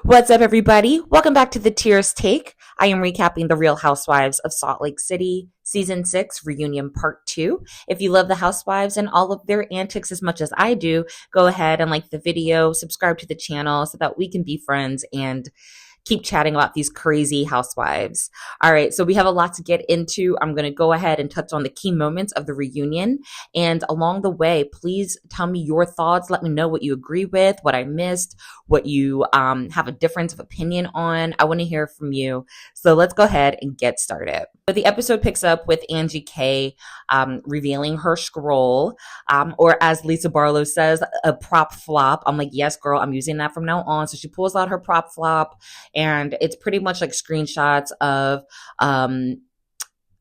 What's up, everybody? Welcome back to the Tears Take. I am recapping the Real Housewives of Salt Lake City, Season 6, Reunion Part 2. If you love the Housewives and all of their antics as much as I do, go ahead and like the video, subscribe to the channel so that we can be friends and keep chatting about these crazy housewives. All right, so we have a lot to get into. I'm going to go ahead and touch on the key moments of the reunion. And along the way, please tell me your thoughts. Let me know what you agree with, what I missed, what you have a difference of opinion on. I want to hear from you. So let's go ahead and get started. So the episode picks up with Angie K revealing her scroll, or as Lisa Barlow says, a prop flop. I'm like, yes, girl, I'm using that from now on. So she pulls out her prop flop, and it's pretty much like screenshots of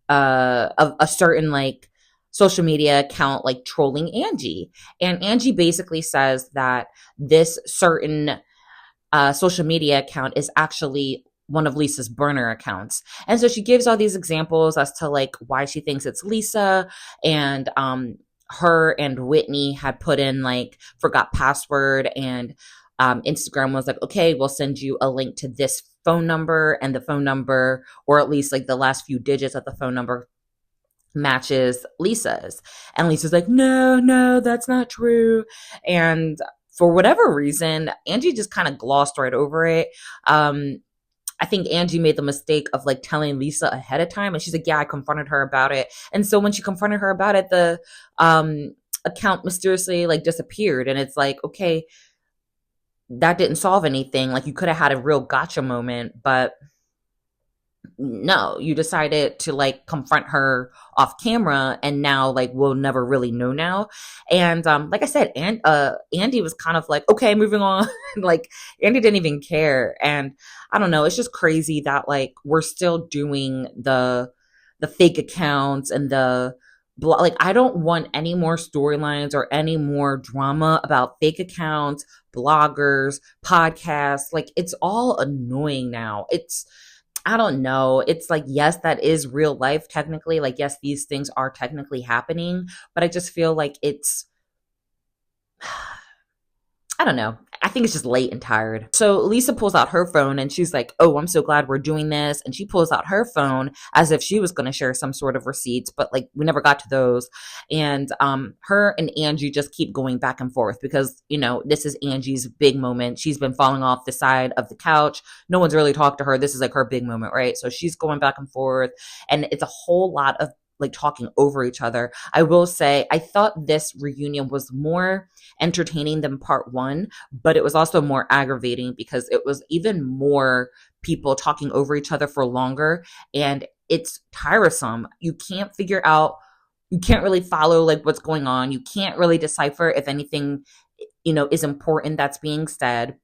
a certain like social media account like trolling Angie. And Angie basically says that this certain social media account is actually one of Lisa's burner accounts. And so she gives all these examples as to like why she thinks it's Lisa, and her and Whitney had put in like forgot password, and Instagram was like, okay, we'll send you a link to this phone number, and the phone number, or at least like the last few digits of the phone number, matches Lisa's. And Lisa's like, no, that's not true. And for whatever reason, Angie just kind of glossed right over it. I think Angie made the mistake of like telling Lisa ahead of time, and she's like, yeah, I confronted her about it. And so when she confronted her about it, the account mysteriously like disappeared. And it's like, okay, that didn't solve anything. Like, you could have had a real gotcha moment, but no, you decided to like confront her off camera, and now like we'll never really know now. And like I said, Andy was kind of like, okay, moving on. Like, Andy didn't even care. And I don't know, it's just crazy that like we're still doing the fake accounts and the like, I don't want any more storylines or any more drama about fake accounts, bloggers, podcasts. Like, it's all annoying now. I don't know. It's like, yes, that is real life technically. Like, yes, these things are technically happening, but I just feel like I don't know. I think it's just late and tired. So Lisa pulls out her phone and she's like, oh, I'm so glad we're doing this. And she pulls out her phone as if she was going to share some sort of receipts, but like we never got to those. And her and Angie just keep going back and forth because, you know, this is Angie's big moment. She's been falling off the side of the couch. No one's really talked to her. This is like her big moment, right? So she's going back and forth, and it's a whole lot of like talking over each other. I will say, I thought this reunion was more entertaining than part one, but it was also more aggravating because it was even more people talking over each other for longer, and it's tiresome. You can't really follow like what's going on. You can't really decipher if anything, you know, is important that's being said.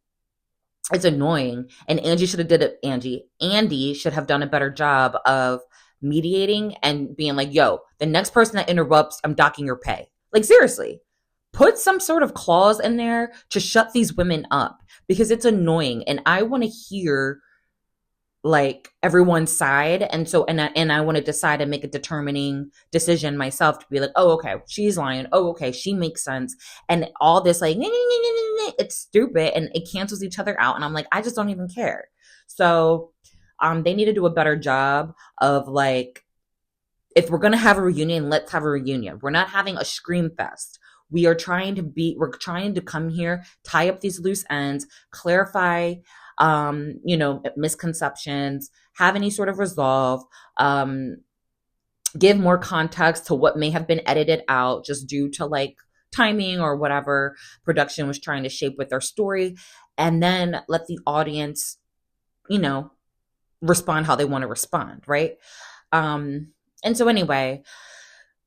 It's annoying. And Andy should have done a better job of mediating and being like, yo, the next person that interrupts, I'm docking your pay. Like, seriously, put some sort of clause in there to shut these women up, because it's annoying. And I want to hear like everyone's side. And so, and I want to decide and make a determining decision myself to be like, oh, okay, she's lying. Oh, okay, she makes sense. And all this like, it's stupid, and it cancels each other out. And I'm like, I just don't even care. So they need to do a better job of like, if we're going to have a reunion, let's have a reunion. We're not having a scream fest. We're trying to come here, tie up these loose ends, clarify, you know, misconceptions, have any sort of resolve, give more context to what may have been edited out just due to like timing or whatever production was trying to shape with their story, and then let the audience, you know, respond how they want to respond, right? And so anyway,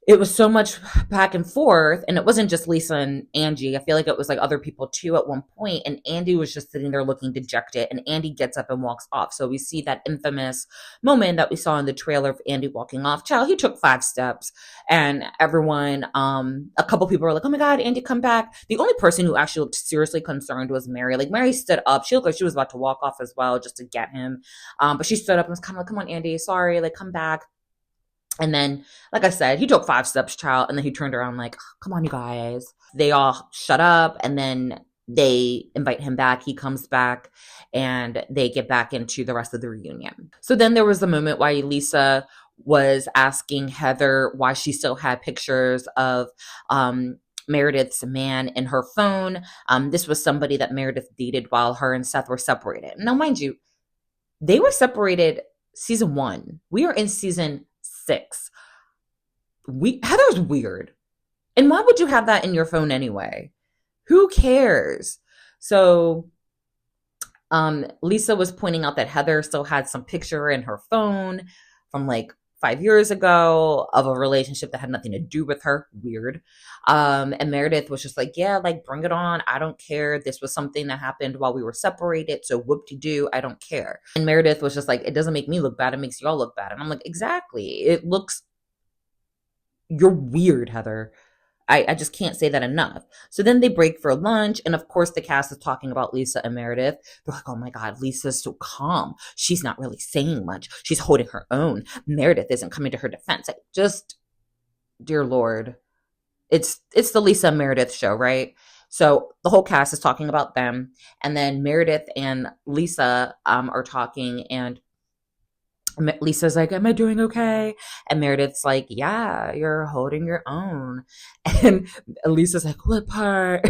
it was so much back and forth, and it wasn't just Lisa and Angie. I feel like it was like other people too at one point, and Andy was just sitting there looking dejected, and Andy gets up and walks off. So we see that infamous moment that we saw in the trailer of Andy walking off. Child, he took 5 steps, and everyone, a couple people were like, oh my God, Andy, come back. The only person who actually looked seriously concerned was Mary. Like, Mary stood up. She looked like she was about to walk off as well just to get him. But she stood up and was kind of like, come on, Andy, sorry, like, come back. And then, like I said, he took 5 steps, child, and then he turned around like, come on, you guys. They all shut up, and then they invite him back. He comes back and they get back into the rest of the reunion. So then there was the moment why Lisa was asking Heather why she still had pictures of Meredith's man in her phone. This was somebody that Meredith dated while her and Seth were separated. Now, mind you, they were separated season 1. We are in season 6. Heather's weird. And why would you have that in your phone anyway? Who cares? So Lisa was pointing out that Heather still had some picture in her phone from like 5 years ago of a relationship that had nothing to do with her. Weird. And Meredith was just like, yeah, like bring it on. I don't care. This was something that happened while we were separated. So whoop-de-doo, I don't care. And Meredith was just like, it doesn't make me look bad. It makes y'all look bad. And I'm like, exactly. You're weird, Heather. I just can't say that enough. So then they break for lunch. And of course, the cast is talking about Lisa and Meredith. They're like, oh my God, Lisa's so calm. She's not really saying much. She's holding her own. Meredith isn't coming to her defense. Like, just, dear Lord. It's the Lisa and Meredith show, right? So the whole cast is talking about them. And then Meredith and Lisa are talking, and Lisa's like, am I doing okay? And Meredith's like, yeah, you're holding your own. And Lisa's like, what part?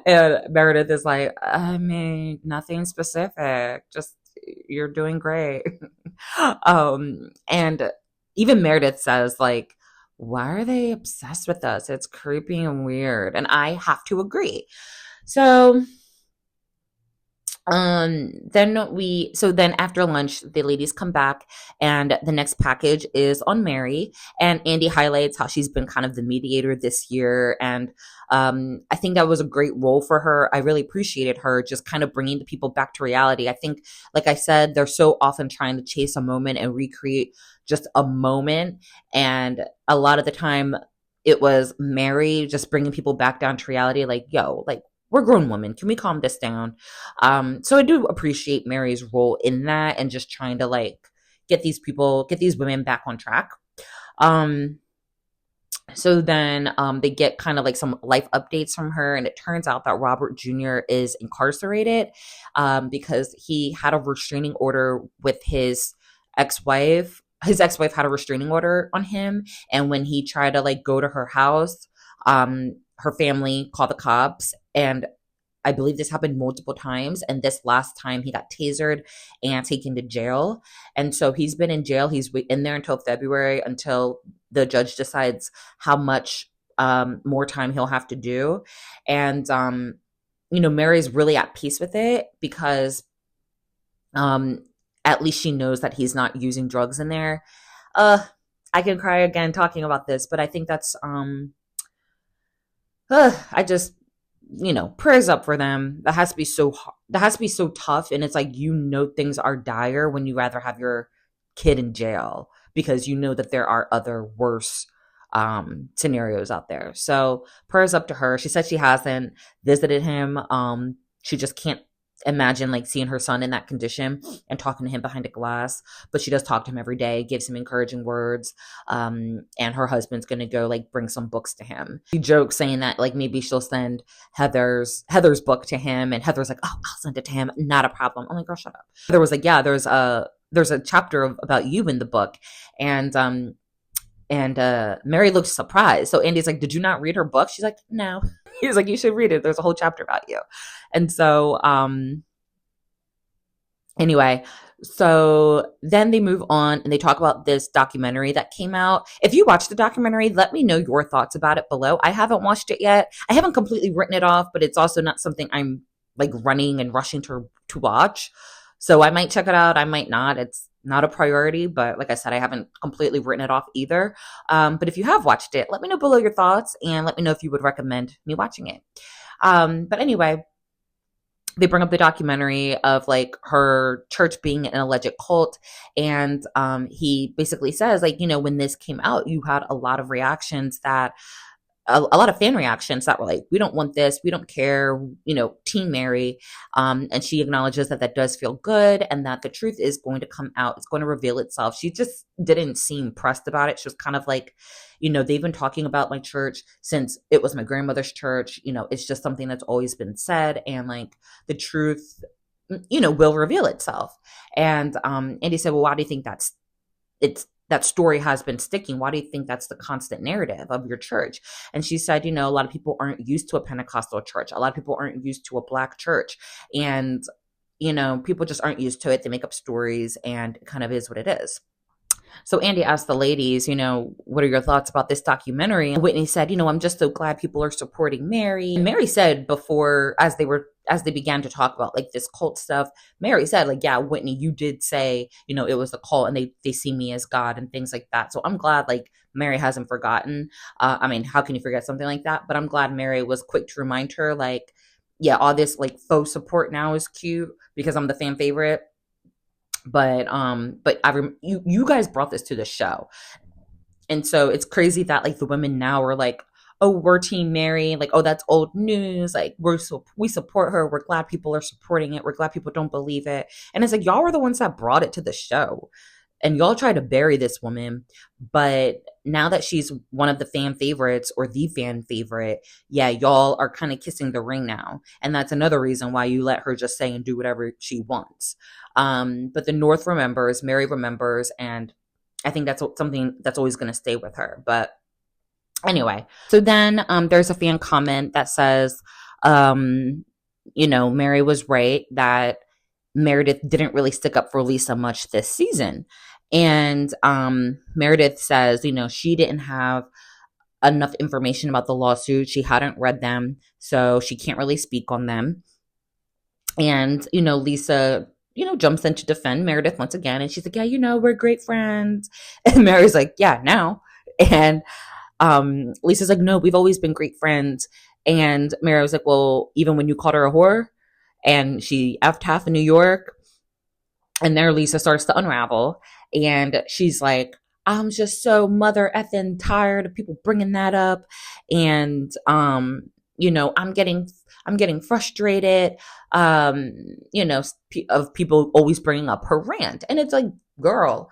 And Meredith is like, I mean, nothing specific. Just, you're doing great. And even Meredith says, like, why are they obsessed with us? It's creepy and weird. And I have to agree. So then after lunch, the ladies come back and the next package is on Mary, and Andy highlights how she's been kind of the mediator this year. And I think that was a great role for her. I really appreciated her just kind of bringing the people back to reality. I think, like I said, they're so often trying to chase a moment and recreate just a moment. And a lot of the time it was Mary just bringing people back down to reality. Like, yo, like, we're grown women. Can we calm this down? So I do appreciate Mary's role in that and just trying to like get these women back on track. So then they get kind of like some life updates from her, and it turns out that Robert Jr. is incarcerated because he had a restraining order with his ex-wife. His ex-wife had a restraining order on him, and when he tried to like go to her house, her family called the cops, and I believe this happened multiple times. And this last time he got tasered and taken to jail. And so he's been in jail. He's in there until February, until the judge decides how much more time he'll have to do. And, Mary's really at peace with it because at least she knows that he's not using drugs in there. I can cry again talking about this, but I think that's, I just, prayers up for them. That has to be so tough. And it's like, things are dire when you rather have your kid in jail because you know that there are other worse scenarios out there. So prayers up to her. She said she hasn't visited him. She just can't imagine like seeing her son in that condition and talking to him behind a glass, but she does talk to him every day, gives him encouraging words. And her husband's gonna go like bring some books to him. She jokes saying that like maybe she'll send Heather's book to him, and Heather's like, oh, I'll send it to him, not a problem. I'm like, girl, shut up. There was like, yeah, there's a chapter about you in the book, and Mary looked surprised. So Andy's like, did you not read her book? She's like, no. He's like, you should read it. There's a whole chapter about you. And so, anyway, so then they move on and they talk about this documentary that came out. If you watched the documentary, let me know your thoughts about it below. I haven't watched it yet. I haven't completely written it off, but it's also not something I'm like running and rushing to watch. So I might check it out. I might not. It's not a priority, but like I said, I haven't completely written it off either. But if you have watched it, let me know below your thoughts and let me know if you would recommend me watching it. But anyway, they bring up the documentary of like her church being an alleged cult. And he basically says like, when this came out, you had a lot of reactions that a lot of fan reactions that were like, we don't want this, we don't care, Team Mary. And she acknowledges that that does feel good and that the truth is going to come out. It's going to reveal itself. She just didn't seem pressed about it. She was kind of like, they've been talking about my church since it was my grandmother's church. It's just something that's always been said. And like the truth, will reveal itself. And Andy said, well, why do you think that story has been sticking? Why do you think that's the constant narrative of your church? And she said, a lot of people aren't used to a Pentecostal church. A lot of people aren't used to a Black church. And, people just aren't used to it. They make up stories and it kind of is what it is. So Andy asked the ladies, what are your thoughts about this documentary? And Whitney said, I'm just so glad people are supporting Mary. And Mary said before, as they began to talk about like this cult stuff, Mary said like, yeah, Whitney, you did say, it was a cult and they see me as God and things like that. So I'm glad like Mary hasn't forgotten. How can you forget something like that? But I'm glad Mary was quick to remind her like, yeah, all this like faux support now is cute because I'm the fan favorite. But you guys brought this to the show. And so it's crazy that like the women now are like, oh, we're Team Mary. Like, oh, that's old news. Like we support her. We're glad people are supporting it. We're glad people don't believe it. And it's like, y'all were the ones that brought it to the show. And y'all try to bury this woman. But now that she's one of the fan favorites or the fan favorite, yeah, y'all are kind of kissing the ring now. And that's another reason why you let her just say and do whatever she wants. But the North remembers, Mary remembers, and I think that's something that's always going to stay with her. But anyway, so then there's a fan comment that says, Mary was right that Meredith didn't really stick up for Lisa much this season. And Meredith says, she didn't have enough information about the lawsuit. She hadn't read them, so she can't really speak on them. And, Lisa, jumps in to defend Meredith once again. And she's like, yeah, we're great friends. And Mary's like, yeah, now. And Lisa's like, no, we've always been great friends. And Mary was like, well, even when you called her a whore and she effed half of New York. And there Lisa starts to unravel. And she's like, I'm just so mother effing tired of people bringing that up. And, I'm getting frustrated, of people always bringing up her rant. And it's like, girl,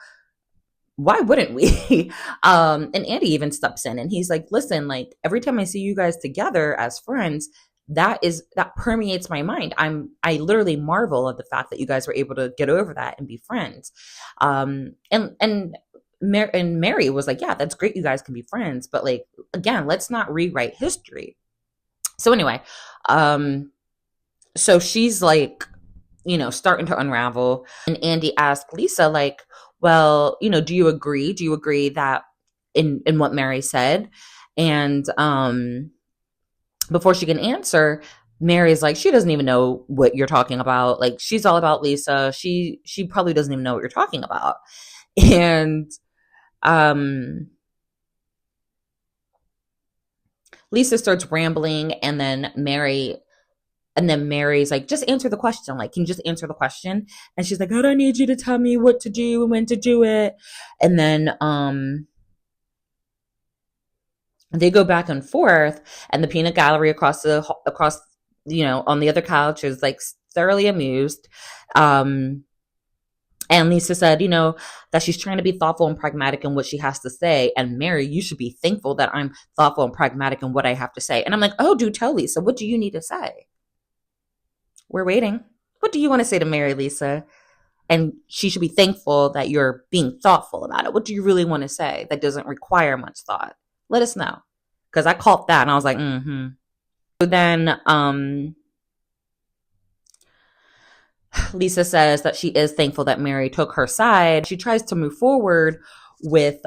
why wouldn't we? And Andy even steps in and he's like, listen, like every time I see you guys together as friends, that permeates my mind. I literally marvel at the fact that you guys were able to get over that and be friends. And Mary was like, yeah, that's great. You guys can be friends. But like, again, let's not rewrite history. So anyway, so she's like, starting to unravel. And Andy asked Lisa like, well, do you agree? Do you agree that in what Mary said? And, before she can answer, Mary's like, she doesn't even know what you're talking about. Like, she's all about Lisa. She probably doesn't even know what you're talking about. And Lisa starts rambling, and then Mary's like, just answer the question. Like, can you just answer the question? And she's like, I don't need you to tell me what to do and when to do it. And then they go back and forth, and the peanut gallery across on the other couch is like thoroughly amused. And Lisa said, that she's trying to be thoughtful and pragmatic in what she has to say. And Mary, you should be thankful that I'm thoughtful and pragmatic in what I have to say. And I'm like, oh, do tell, Lisa. What do you need to say? We're waiting. What do you want to say to Mary, Lisa? And she should be thankful that you're being thoughtful about it. What do you really want to say that doesn't require much thought? Let us know. Because I caught that and I was like, mm-hmm. So then Lisa says that she is thankful that Mary took her side. She tries to move forward with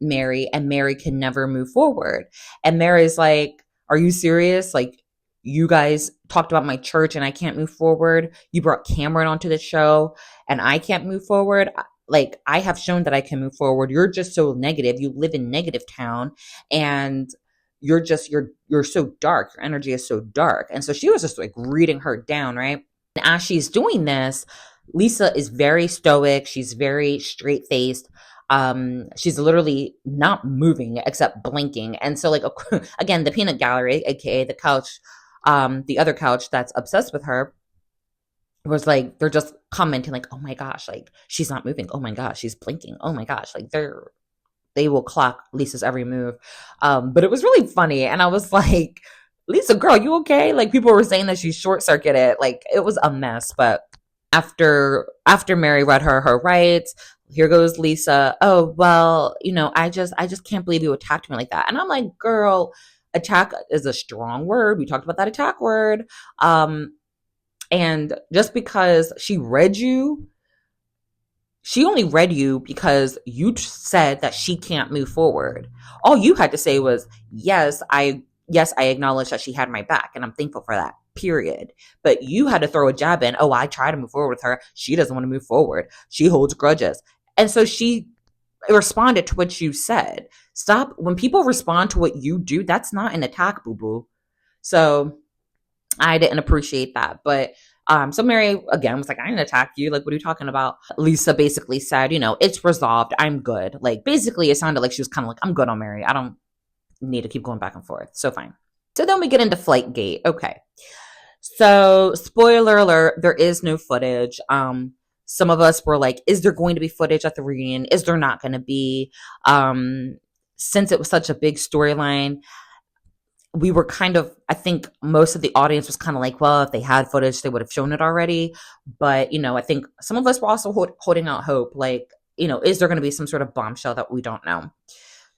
Mary, and Mary can never move forward. And Mary's like, are you serious? Like, you guys talked about my church and I can't move forward. You brought Cameron onto the show and I can't move forward. Like, I have shown that I can move forward. You're just so negative. You live in negative town and you're so dark. Your energy is so dark. And so she was just like reading her down, right? And as she's doing this, Lisa is very stoic. She's very straight-faced. She's literally not moving except blinking. And so, like, again, the peanut gallery, aka the couch, the other couch that's obsessed with her, was like, they're just commenting like, oh my gosh, like, she's not moving, oh my gosh, she's blinking, oh my gosh, like, they will clock Lisa's every move. But it was really funny, and I was like, Lisa, girl, you okay? Like, people were saying that she short circuited. Like, it was a mess. But after Mary read her rights, here goes Lisa. Oh, well, I just can't believe you attacked me like that. And I'm like, girl, attack is a strong word. We talked about that attack word. And just because she only read you because you said that she can't move forward. All you had to say was, yes, I acknowledge that she had my back, and I'm thankful for that, period. But you had to throw a jab in, oh, I try to move forward with her. She doesn't want to move forward. She holds grudges. And so she responded to what you said. Stop. When people respond to what you do, that's not an attack, boo-boo. So I didn't appreciate that. But so Mary, again, was like, I didn't attack you. Like, what are you talking about? Lisa basically said, it's resolved. I'm good. Like, basically, it sounded like she was kind of like, I'm good on Mary. I don't need to keep going back and forth. So fine. So then we get into Flightgate. Okay. So spoiler alert, there is no footage. Some of us were like, is there going to be footage at the reunion? Is there not going to be? Since it was such a big storyline, we were I think most of the audience was kind of like, well, if they had footage, they would have shown it already. But, I think some of us were also holding out hope. Like, is there going to be some sort of bombshell that we don't know?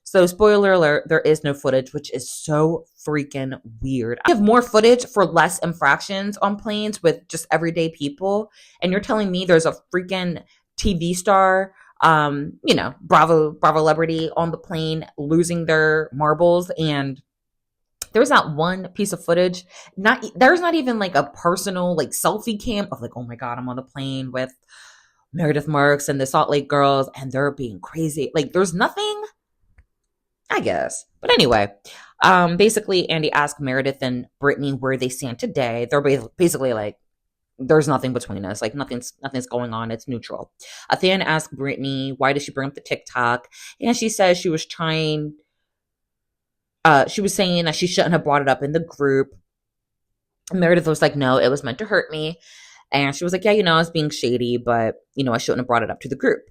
So spoiler alert, there is no footage, which is so freaking weird. I have more footage for less infractions on planes with just everyday people. And you're telling me there's a freaking TV star, Bravo celebrity on the plane losing their marbles, and there's not one piece of footage. There's not even like a personal like selfie cam of like, oh my God, I'm on the plane with Meredith Marks and the Salt Lake girls and they're being crazy. Like, there's nothing, I guess. But anyway, basically Andy asked Meredith and Britani where they stand today. They're basically like, there's nothing between us. Like, nothing's going on. It's neutral. Then asked Britani, why did she bring up the TikTok? And she says she was saying that she shouldn't have brought it up in the group. Meredith was like, no, it was meant to hurt me. And she was like, yeah, I was being shady, but, I shouldn't have brought it up to the group.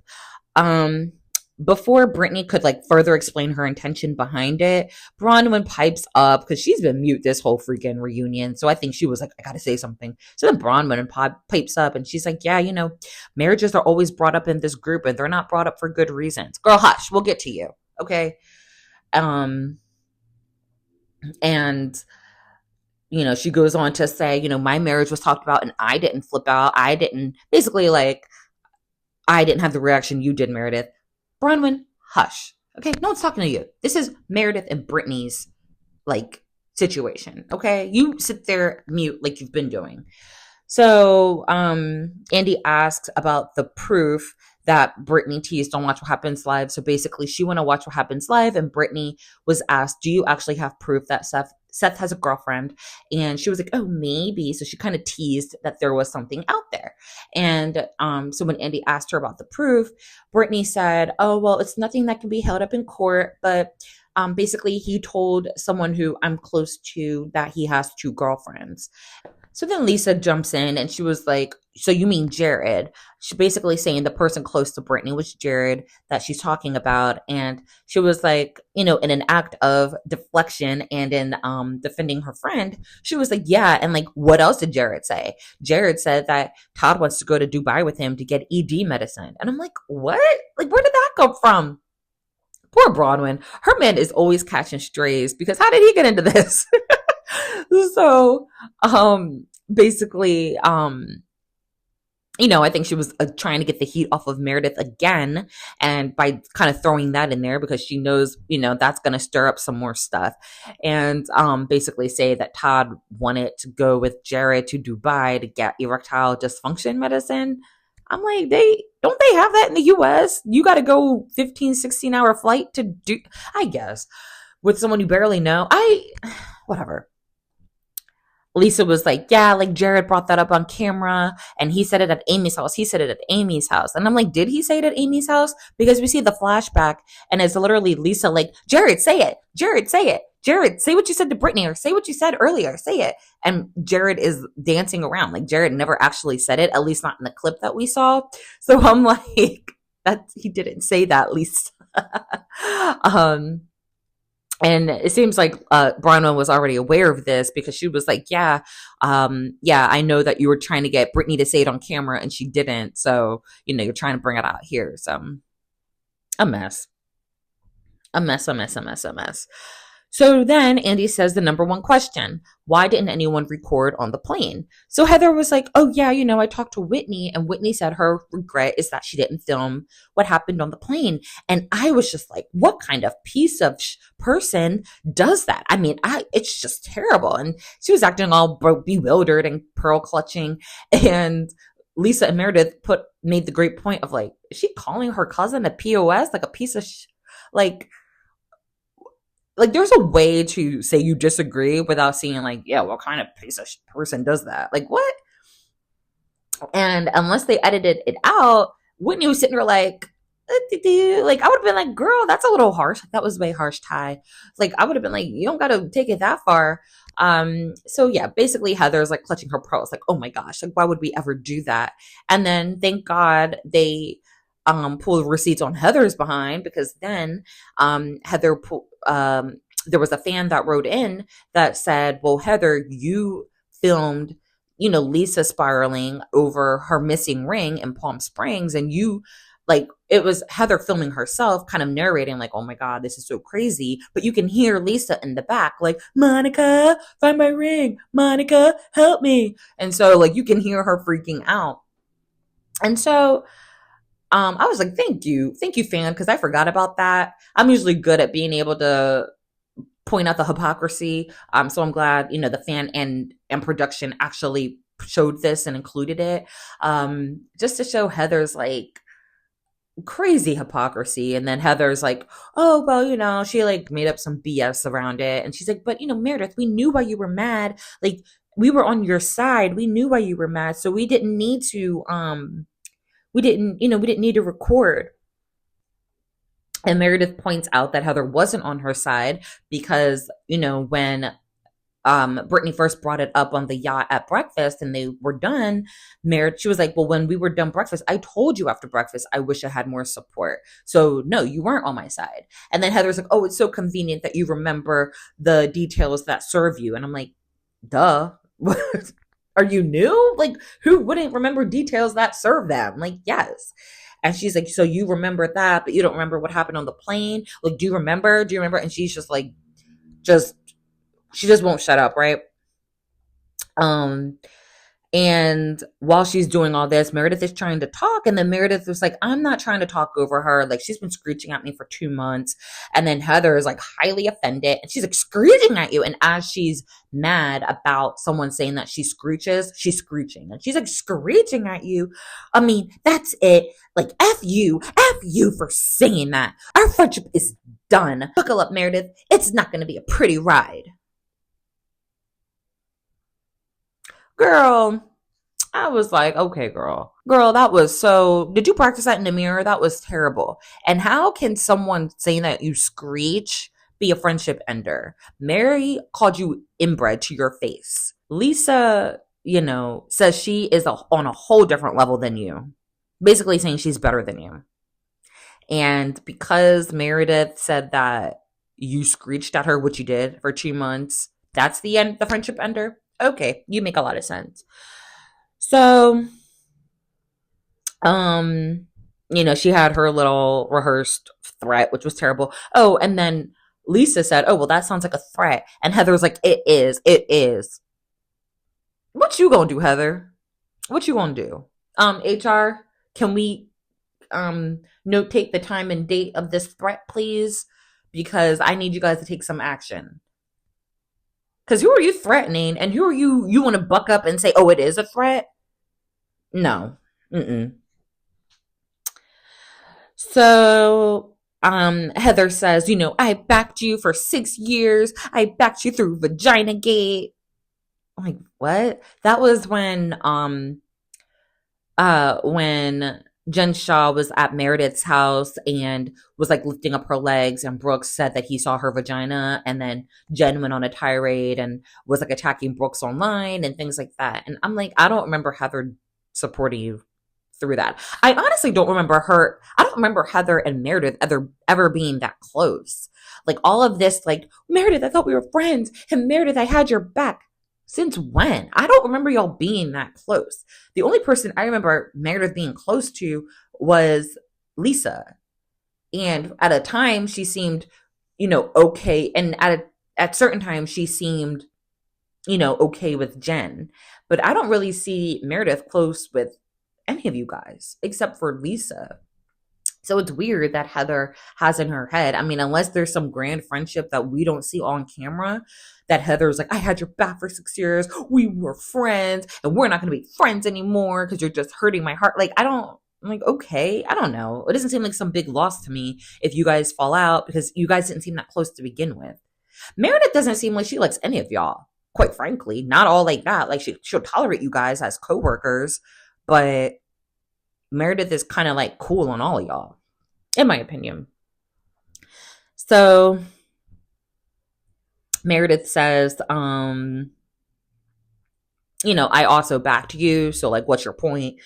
Before Britani could like further explain her intention behind it, Bronwyn pipes up because she's been mute this whole freaking reunion. So I think she was like, I got to say something. So then Bronwyn pipes up and she's like, yeah, marriages are always brought up in this group and they're not brought up for good reasons. Girl, hush, we'll get to you. Okay. And, she goes on to say, my marriage was talked about and I didn't flip out. I didn't have the reaction you did, Meredith. Bronwyn, hush. Okay, no one's talking to you. This is Meredith and Britani's, like, situation. Okay, you sit there mute like you've been doing. So, Andy asks about the proof that Britani teased on Watch What Happens Live. So basically, she went to Watch What Happens Live, and Britani was asked, do you actually have proof that Seth has a girlfriend? And she was like, oh, maybe. So she kind of teased that there was something out there. And so when Andy asked her about the proof, Britani said, oh, well, it's nothing that can be held up in court, but basically he told someone who I'm close to that he has 2 girlfriends. So then Lisa jumps in and she was like, so you mean Jared? She's basically saying the person close to Britani was Jared that she's talking about. And she was like, in an act of deflection and in defending her friend, she was like, yeah. And like, what else did Jared say? Jared said that Todd wants to go to Dubai with him to get ED medicine. And I'm like, what? Like, where did that come from? Poor Bronwyn. Her man is always catching strays because how did he get into this? So, basically, I think she was trying to get the heat off of Meredith again. And by kind of throwing that in there because she knows, that's going to stir up some more stuff. And, basically say that Todd wanted to go with Jared to Dubai to get erectile dysfunction medicine. I'm like, don't they have that in the US? You got to go 15, 16-hour flight to do, I guess, with someone you barely know. Whatever. Lisa was like, yeah, like Jared brought that up on camera and he said it at Amy's house. He said it at Amy's house. And I'm like, did he say it at Amy's house? Because we see the flashback and it's literally Lisa like, Jared, say it. Jared, say it. Jared, say what you said to Brittany or say what you said earlier. Say it. And Jared is dancing around. Like Jared never actually said it, at least not in the clip that we saw. So I'm like, that he didn't say that, Lisa. And it seems like Bronwyn was already aware of this because she was like, yeah, I know that you were trying to get Brittany to say it on camera and she didn't. So, you're trying to bring it out here. So a mess. A mess, a mess, a mess, a mess. So then Andy says the number one question, why didn't anyone record on the plane? So Heather was like, oh yeah, I talked to Whitney and Whitney said her regret is that she didn't film what happened on the plane. And I was just like, what kind of piece of person does that? I mean, it's just terrible. And she was acting all bewildered and pearl clutching. And Lisa and Meredith made the great point of like, is she calling her cousin a POS? Like a piece of like there's a way to say you disagree without seeing like, yeah, what kind of piece of person does that? Like what? And unless they edited it out, Whitney was sitting there like I would have been like, girl, that's a little harsh. That was way harsh, Ty. Like I would have been like, you don't got to take it that far. So yeah, basically Heather's like clutching her pearls, like, oh my gosh, like why would we ever do that? And then thank God they pull receipts on Heather's behind because then Heather there was a fan that wrote in that said, well, Heather, you filmed, Lisa spiraling over her missing ring in Palm Springs and you like it was Heather filming herself kind of narrating like, oh my God, this is so crazy. But you can hear Lisa in the back like, Monica, find my ring. Monica, help me. And so like you can hear her freaking out. And so I was like, thank you, fan, because I forgot about that. I'm usually good at being able to point out the hypocrisy. So I'm glad, the fan and production actually showed this and included it, just to show Heather's like crazy hypocrisy. And then Heather's like, oh, well, she like made up some BS around it. And she's like, but Meredith, we knew why you were mad. Like we were on your side. We knew why you were mad. So we didn't need to, we didn't need to record. And Meredith points out that Heather wasn't on her side because, when Brittany first brought it up on the yacht at breakfast and they were done, she was like, well, when we were done breakfast, I told you after breakfast, I wish I had more support. So no, you weren't on my side. And then Heather's like, oh, it's so convenient that you remember the details that serve you. And I'm like, duh. Are you new? Like, who wouldn't remember details that serve them? Like, yes. And she's like, so you remember that, but you don't remember what happened on the plane? Like, do you remember? And she's just like, she just won't shut up, right? And while she's doing all this, Meredith is trying to talk. And then Meredith was like, I'm not trying to talk over her. Like, she's been screeching at me for 2 months. And then Heather is like highly offended. And she's like screeching at you. And as she's mad about someone saying that she screeches, she's screeching. And she's like screeching at you. I mean, that's it. Like, F you for saying that. Our friendship is done. Buckle up, Meredith. It's not going to be a pretty ride. Girl, I was like, okay, girl, that was did you practice that in the mirror? That was terrible. And how can someone saying that you screech be a friendship ender? Mary called you inbred to your face. Lisa, says she is on a whole different level than you. Basically saying she's better than you. And because Meredith said that you screeched at her, which you did for 2 months, that's the end, the friendship ender. Okay, you make a lot of sense. So, she had her little rehearsed threat, which was terrible. Oh, and then Lisa said, oh, well, that sounds like a threat. And Heather was like, it is. What you gonna do, Heather? What you gonna do? HR, can we notate the time and date of this threat, please? Because I need you guys to take some action. Because who are you threatening? And who are you want to buck up and say, oh, it is a threat? No. So Heather says, I backed you for 6 years. I backed you through Vagina Gate. I'm like, what? That was when Jen Shaw was at Meredith's house and was like lifting up her legs, and Brooks said that he saw her vagina, and then Jen went on a tirade and was like attacking Brooks online and things like that. And I'm like, I don't remember Heather supporting you through that. I honestly don't remember her. I don't remember Heather and Meredith ever being that close. Like all of this, like, Meredith, I thought we were friends, and Meredith, I had your back. Since when? I don't remember y'all being that close. The only person I remember Meredith being close to was Lisa. And at a time she seemed, okay. And at certain times she seemed, okay with Jen. But I don't really see Meredith close with any of you guys except for Lisa. So it's weird that Heather has in her head. I mean, unless there's some grand friendship that we don't see on camera, that Heather's like, I had your back for 6 years. We were friends and we're not going to be friends anymore because you're just hurting my heart. Like, I'm like, okay, I don't know. It doesn't seem like some big loss to me if you guys fall out because you guys didn't seem that close to begin with. Meredith doesn't seem like she likes any of y'all, quite frankly. Not all like that. Like, she'll tolerate you guys as coworkers, but Meredith is kind of like cool on all of y'all, in my opinion. So Meredith says, I also backed you. So like, what's your point?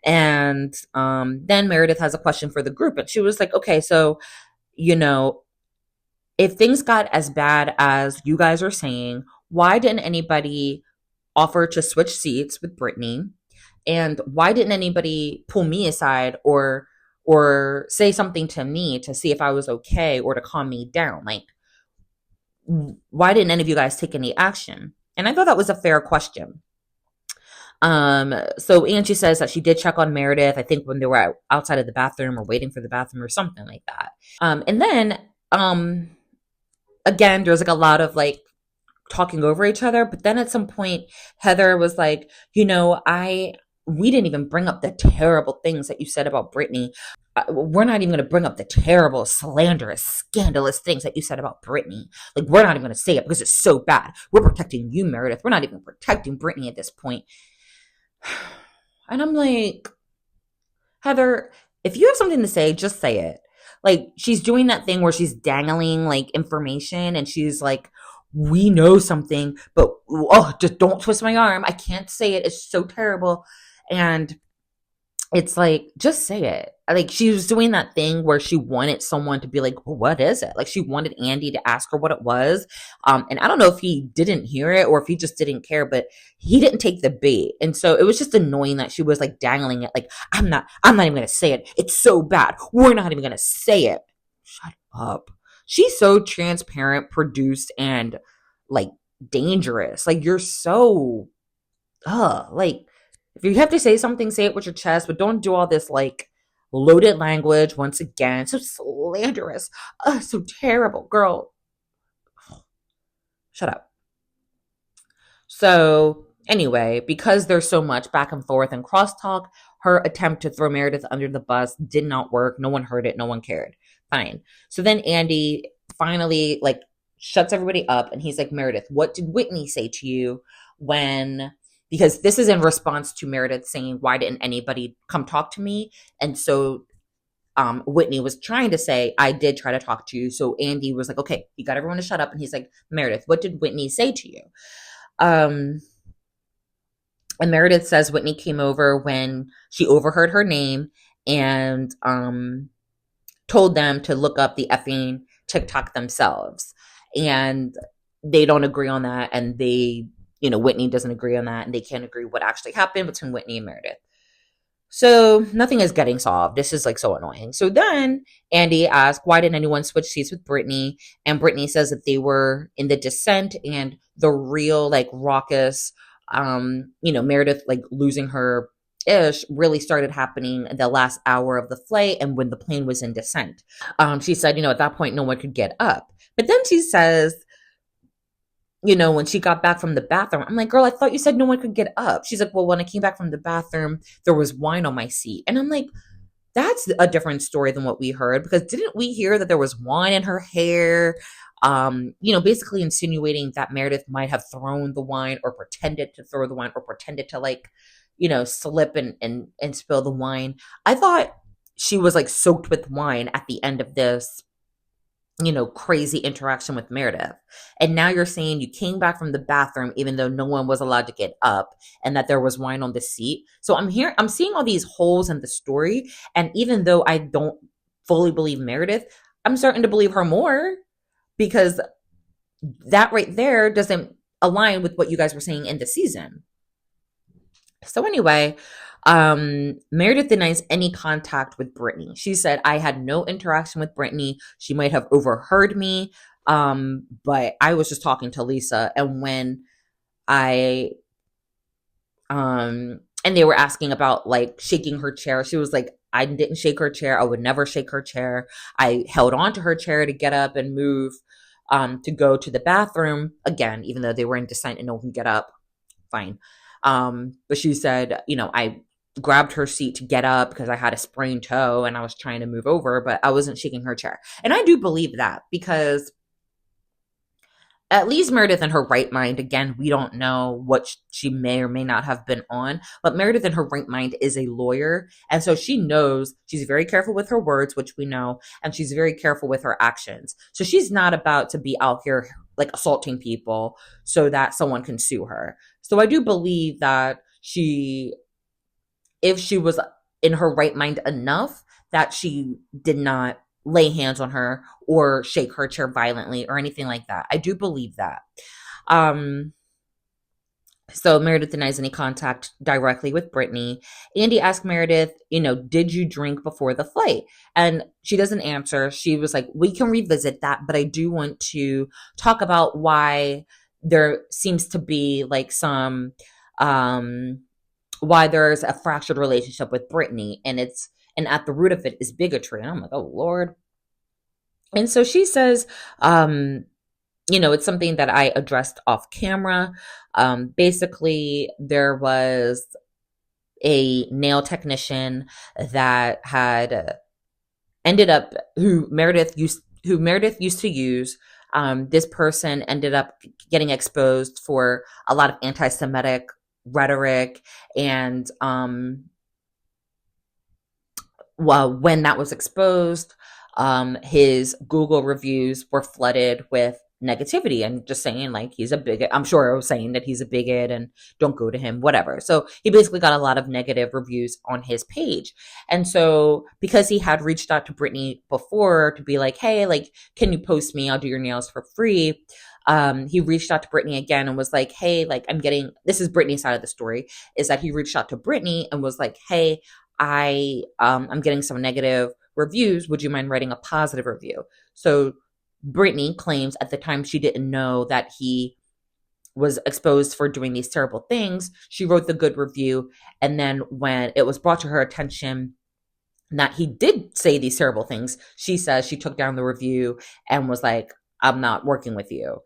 And then Meredith has a question for the group. And she was like, okay, so, if things got as bad as you guys are saying, why didn't anybody offer to switch seats with Britani? And why didn't anybody pull me aside or say something to me to see if I was okay or to calm me down? Like, why didn't any of you guys take any action? And I thought that was a fair question. So Angie says that she did check on Meredith, I think when they were outside of the bathroom or waiting for the bathroom or something like that. And then, again, there's like a lot of like talking over each other. But then at some point, Heather was like, we didn't even bring up the terrible things that you said about Britani. We're not even going to bring up the terrible, slanderous, scandalous things that you said about Britani. Like, we're not even going to say it because it's so bad. We're protecting you, Meredith. We're not even protecting Britani at this point. And I'm like, Heather, if you have something to say, just say it. Like, she's doing that thing where she's dangling like information and she's like, we know something, but just don't twist my arm. I can't say it. It's so terrible. And it's like, just say it. Like, she was doing that thing where she wanted someone to be like, well, what is it? Like, she wanted Andy to ask her what it was. And I don't know if he didn't hear it or if he just didn't care, but he didn't take the bait. And so it was just annoying that she was like dangling it. Like, I'm not even going to say it. It's so bad. We're not even going to say it. Shut up. She's so transparent, produced, and like dangerous. Like, you're so, like, if you have to say something, say it with your chest, but don't do all this like loaded language once again. So slanderous. So terrible. Girl, shut up. So anyway, because there's so much back and forth and crosstalk, her attempt to throw Meredith under the bus did not work. No one heard it. No one cared. Fine. So then Andy finally like shuts everybody up and he's like, Meredith, what did Whitney say to you when... Because this is in response to Meredith saying, why didn't anybody come talk to me? And so Whitney was trying to say, I did try to talk to you. So Andy was like, okay, you got everyone to shut up. And he's like, Meredith, what did Whitney say to you? And Meredith says Whitney came over when she overheard her name and told them to look up the effing TikTok themselves. And they don't agree on that. And Whitney doesn't agree on that, and they can't agree what actually happened between Whitney and Meredith. So nothing is getting solved. This is like so annoying. So then Andy asks, why didn't anyone switch seats with Britani? And Britani says that they were in the descent and the real like raucous, Meredith like losing her ish really started happening in the last hour of the flight and when the plane was in descent. She said, at that point, no one could get up. But then she says, when she got back from the bathroom, I'm like, girl, I thought you said no one could get up. She's like, well, when I came back from the bathroom, there was wine on my seat. And I'm like, that's a different story than what we heard, because didn't we hear that there was wine in her hair? basically insinuating that Meredith might have thrown the wine or pretended to throw the wine or pretended to like, slip and spill the wine. I thought she was like soaked with wine at the end of this, crazy interaction with Meredith. And now you're saying you came back from the bathroom even though no one was allowed to get up and that there was wine on the seat. So I'm seeing all these holes in the story. And even though I don't fully believe Meredith, I'm starting to believe her more because that right there doesn't align with what you guys were saying in the season. So anyway, Meredith denies any contact with Britani. She said, I had no interaction with Britani. She might have overheard me. But I was just talking to Lisa. And when and they were asking about like shaking her chair, she was like, I didn't shake her chair. I would never shake her chair. I held on to her chair to get up and move, to go to the bathroom. Again, even though they were in dissent and no one can get up, fine. But she said, I grabbed her seat to get up because I had a sprained toe and I was trying to move over, but I wasn't shaking her chair. And I do believe that because at least Meredith in her right mind, again, we don't know what she may or may not have been on, but Meredith in her right mind is a lawyer. And so she knows, she's very careful with her words, which we know, and she's very careful with her actions. So she's not about to be out here like assaulting people so that someone can sue her. So I do believe that if she was in her right mind enough, that she did not lay hands on her or shake her chair violently or anything like that. I do believe that. So Meredith denies any contact directly with Britani. Andy asked Meredith, did you drink before the flight? And she doesn't answer. She was like, we can revisit that, but I do want to talk about why there seems to be like some, why there's a fractured relationship with Britani, and at the root of it is bigotry. And I'm like, oh Lord. And so she says, it's something that I addressed off camera. Basically there was a nail technician that had ended up who Meredith used to use. This person ended up getting exposed for a lot of anti-Semitic rhetoric, and when that was exposed, his Google reviews were flooded with negativity and just saying like he's a bigot. I'm sure I was saying that he's a bigot and don't go to him, whatever. So he basically got a lot of negative reviews on his page. And so because he had reached out to Britani before to be like, hey, like, can you post me? I'll do your nails for free. He reached out to Britani again and was like, hey, like this is Britani's side of the story, is that he reached out to Britani and was like, hey, I'm getting some negative reviews. Would you mind writing a positive review? So Britani claims at the time she didn't know that he was exposed for doing these terrible things. She wrote the good review. And then when it was brought to her attention that he did say these terrible things, she says she took down the review and was like, I'm not working with you.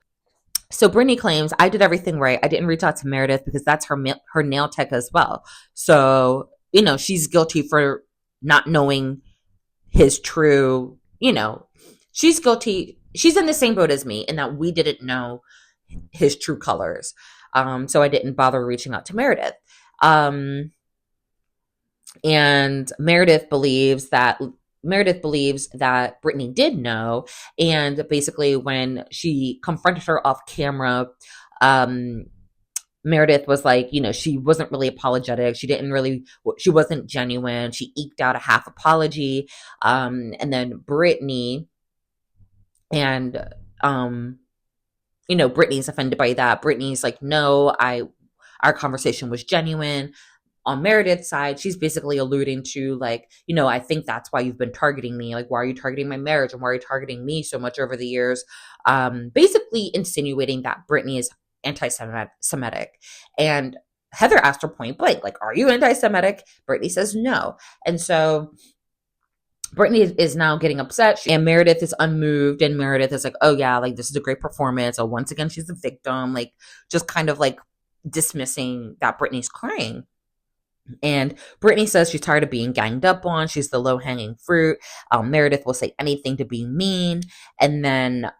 So Britani claims, I did everything right. I didn't reach out to Meredith because that's her nail tech as well. So, she's guilty for not knowing his true, she's guilty. She's in the same boat as me in that we didn't know his true colors. So I didn't bother reaching out to Meredith. And Meredith believes that Britani did know. And basically when she confronted her off camera, Meredith was like, she wasn't really apologetic. She wasn't genuine. She eked out a half apology. And then Britani and, Britani's offended by that. Britani's like, no, our conversation was genuine. On Meredith's side, she's basically alluding to like, I think that's why you've been targeting me. Like, why are you targeting my marriage? And why are you targeting me so much over the years? Basically insinuating that Britani is anti-Semitic. And Heather asked her point blank, like, are you anti-Semitic? Britani says no. And so Britani is now getting upset, and Meredith is unmoved, and Meredith is like, oh yeah, like this is a great performance. So once again, she's a victim, like just kind of like dismissing that Britani's crying. And Brittany says she's tired of being ganged up on. She's the low hanging fruit. Meredith will say anything to be mean. And then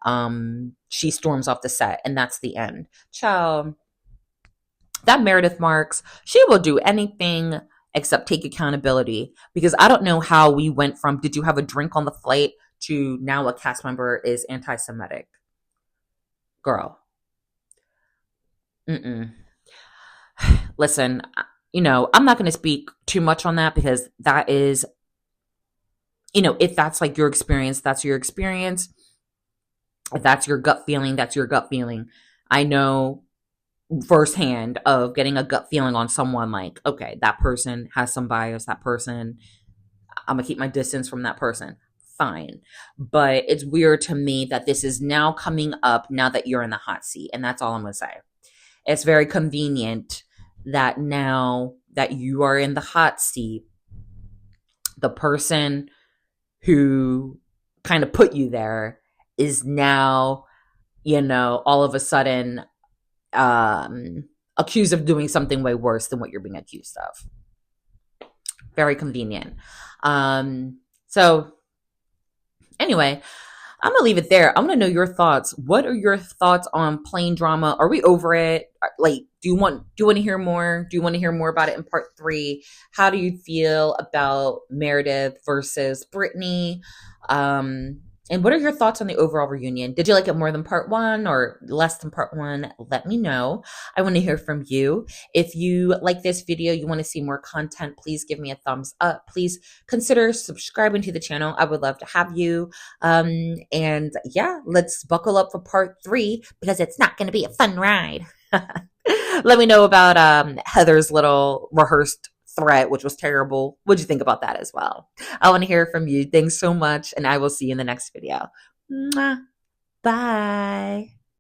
she storms off the set. And that's the end. Ciao. That Meredith Marks, she will do anything except take accountability. Because I don't know how we went from, did you have a drink on the flight, to now a cast member is anti Semitic. Girl. Mm-mm. Listen, I'm not going to speak too much on that because that is, if that's like your experience, that's your experience. If that's your gut feeling, that's your gut feeling. I know firsthand of getting a gut feeling on someone like, okay, that person has some bias, that person, I'm going to keep my distance from that person. Fine. But it's weird to me that this is now coming up now that you're in the hot seat. And that's all I'm going to say. It's very convenient that now that you are in the hot seat, the person who kind of put you there is now, all of a sudden accused of doing something way worse than what you're being accused of. Very convenient. So anyway, I'm gonna leave it there. I want to know your thoughts. What are your thoughts on plane drama? Are we over it? Like, do you want to hear more? Do you want to hear more about it in part 3? How do you feel about Meredith versus Britani? And what are your thoughts on the overall reunion? Did you like it more than part 1 or less than part 1? Let me know. I want to hear from you. If you like this video, you want to see more content, please give me a thumbs up. Please consider subscribing to the channel. I would love to have you. And yeah, let's buckle up for part 3 because it's not going to be a fun ride. Let me know about Heather's little rehearsed threat, which was terrible. What'd you think about that as well? I want to hear from you. Thanks so much, and I will see you in the next video. Mwah. Bye.